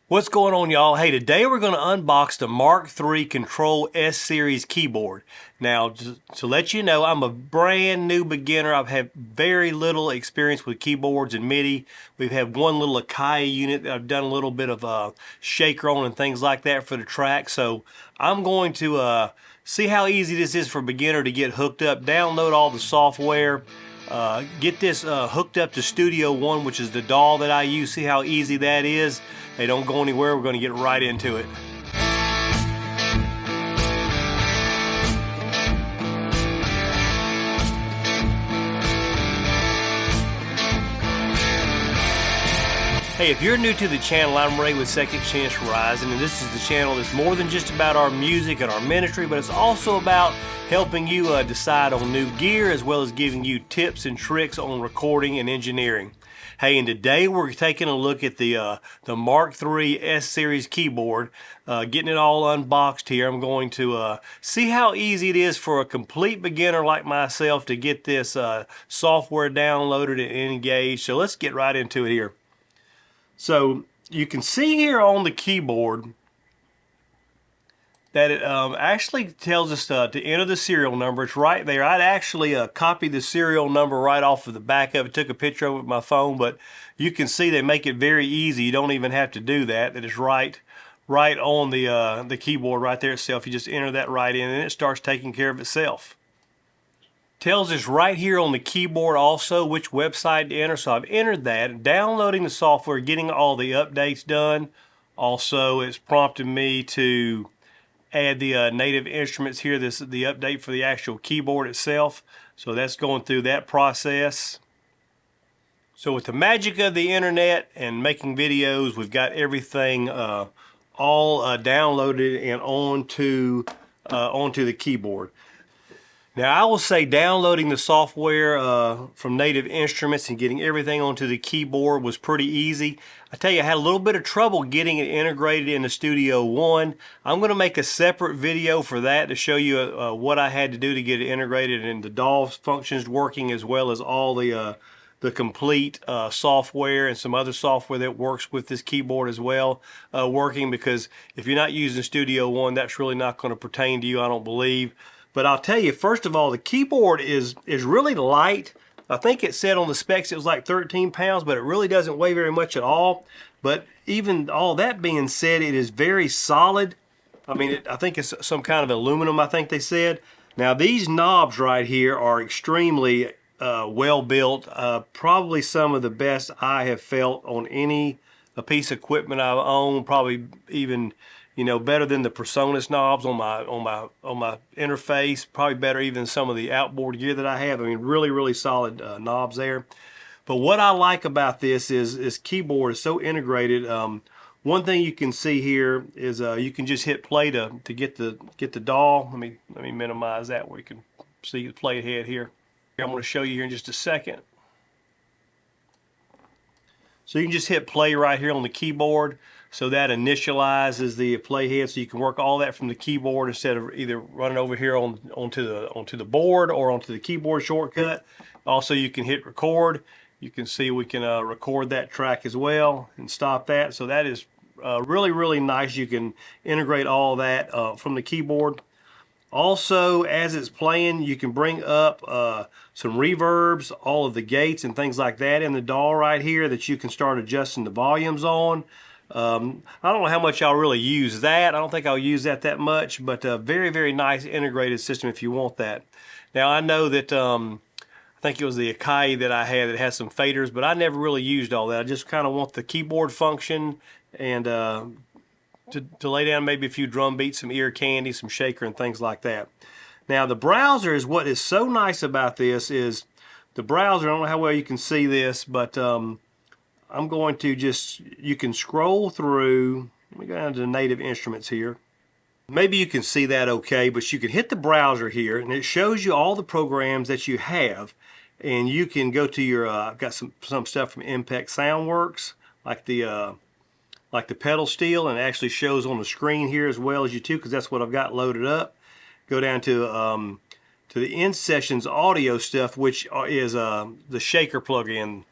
What's going on, y'all? Hey, today we're going to unbox the Mark III Kontrol S series keyboard. Now, to let you know, I'm a brand new beginner. I've had very little experience with keyboards and MIDI. We've had one little Akai unit that I've done a little bit of shaker on and things like that for the track. So I'm going to see how easy this is for a beginner to get hooked up, download all the software, get this hooked up to Studio One, which is the DAW that I use, see how easy that is. Hey, don't go anywhere, we're going to get right into it. Hey, if you're new to the channel, I'm Ray with Second Chance Rising, and this is the channel that's more than just about our music and our ministry, but it's also about helping you decide on new gear, as well as giving you tips and tricks on recording and engineering. Hey, and today we're taking a look at the Mark III S series keyboard, getting it all unboxed here. I'm going to see how easy it is for a complete beginner like myself to get this software downloaded and engaged. So let's get right into it here. So you can see here on the keyboard that it actually tells us to enter the serial number. It's right there. I'd actually copied the serial number right off of the back of it, took a picture of it with my phone, but you can see they make it very easy. You don't even have to do that. That is right on the keyboard right there itself. You just enter that right in and it starts taking care of itself. Tells us right here on the keyboard also which website to enter, so I've entered that, downloading the software, getting all the updates done. Also, it's prompted me to add the native instruments here, the update for the actual keyboard itself. So that's going through that process. So with the magic of the internet and making videos, we've got everything all downloaded and onto the keyboard. Now, I will say downloading the software from Native Instruments and getting everything onto the keyboard was pretty easy. I tell you, I had a little bit of trouble getting it integrated into Studio One. I'm going to make a separate video for that to show you what I had to do to get it integrated and the DAW functions working, as well as all the complete software and some other software that works with this keyboard as well working, because if you're not using Studio One, that's really not going to pertain to you, I don't believe. But I'll tell you, first of all, the keyboard is really light. I think it said on the specs it was like 13 pounds, but it really doesn't weigh very much at all. But even all that being said, it is very solid. I mean, I think it's some kind of aluminum, I think they said. Now, these knobs right here are extremely well built. Probably some of the best I have felt on a piece of equipment I've owned. Probably even, you know, better than the PreSonus knobs on my interface. Probably better even than some of the outboard gear that I have. I mean, really solid knobs there. But what I like about this is this keyboard is so integrated. One thing you can see here is you can just hit play to get the DAW. Let me minimize that where you can see the playhead here. I'm going to show you here in just a second. So you can just hit play right here on the keyboard. So that initializes the playhead, so you can work all that from the keyboard instead of either running over here onto the board or onto the keyboard shortcut. Also, you can hit record. You can see we can record that track as well and stop that. So that is really nice. You can integrate all that from the keyboard. Also, as it's playing, you can bring up some reverbs, all of the gates and things like that in the DAW right here that you can start adjusting the volumes on. I don't know how much I'll really use that. I don't think I'll use that much, but a very nice integrated system if you want that. Now, I know that I think it was the Akai that I had that has some faders, but I never really used all that. I just kind of want the keyboard function and to lay down maybe a few drum beats, some ear candy, some shaker and things like that. Now, the browser is what is so nice about this. Is the browser, I don't know how well you can see this, but I'm going to you can scroll through. Let me go down to the Native Instruments here. Maybe you can see that okay, but you can hit the browser here and it shows you all the programs that you have, and you can go to your I've got some stuff from Impact Soundworks, like the pedal steel, and it actually shows on the screen here as well as you too, because that's what I've got loaded up. Go down to the In Sessions audio stuff, which is the shaker plugin,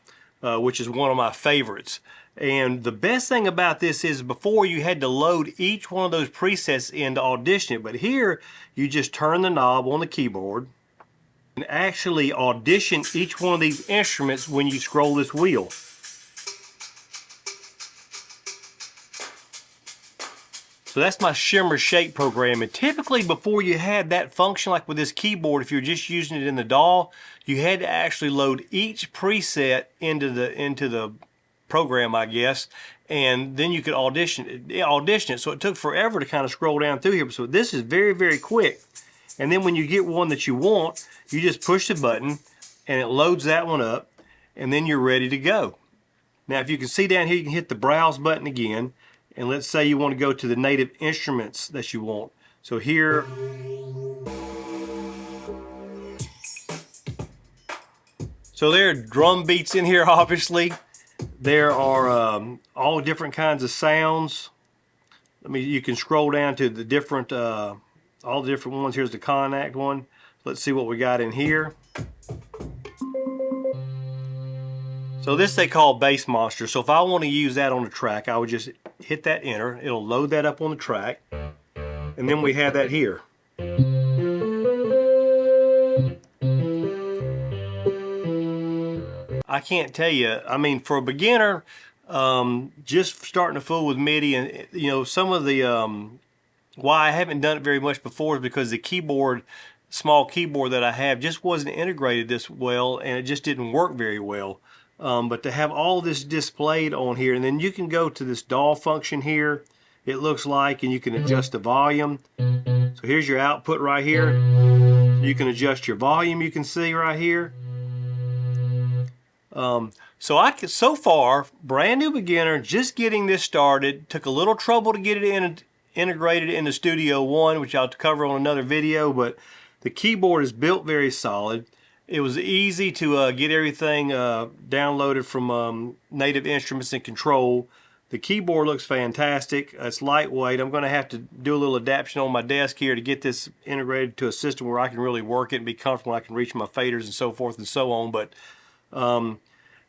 which is one of my favorites. And the best thing about this is before you had to load each one of those presets in to audition it, but here you just turn the knob on the keyboard and actually audition each one of these instruments when you scroll this wheel. So that's my shimmer shape program, and typically before you had that function, like with this keyboard, if you're just using it in the DAW, you had to actually load each preset into the program, I guess, and then you could audition it. So it took forever to kind of scroll down through here. So this is very, very quick. And then when you get one that you want, you just push the button and it loads that one up, and then you're ready to go. Now if you can see down here, you can hit the browse button again, and let's say you want to go to the native instruments that you want. So here, so there are drum beats in here, obviously. There are all different kinds of sounds. You can scroll down to the different, all the different ones. Here's the Connect one. Let's see what we got in here. So this they call Bass Monster. So if I want to use that on the track, I would just hit that enter. It'll load that up on the track. And then we have that here. I can't tell you, I mean, for a beginner, just starting to fool with MIDI, and you know, some of the, why I haven't done it very much before is because the keyboard, small keyboard that I have just wasn't integrated this well, and it just didn't work very well. But to have all this displayed on here, and then you can go to this DAW function here, it looks like, and you can adjust the volume. So here's your output right here. You can adjust your volume, you can see right here. So far, brand new beginner, just getting this started. Took a little trouble to get it integrated into Studio One, which I'll cover on another video, but the keyboard is built very solid. It was easy to get everything downloaded from Native Instruments and Kontrol. The keyboard looks fantastic. It's lightweight. I'm going to have to do a little adaptation on my desk here to get this integrated to a system where I can really work it and be comfortable. I can reach my faders and so forth and so on. But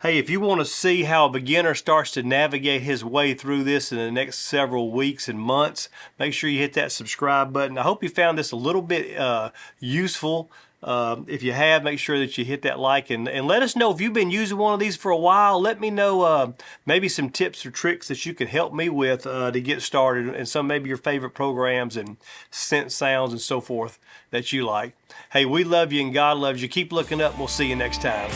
hey, if you want to see how a beginner starts to navigate his way through this in the next several weeks and months, make sure you hit that subscribe button. I hope you found this a little bit useful. If you have, make sure that you hit that like, and let us know if you've been using one of these for a while. Let me know maybe some tips or tricks that you can help me with to get started, and some maybe your favorite programs and synth sounds and so forth that you like. Hey, we love you and God loves you. Keep looking up, and we'll see you next time.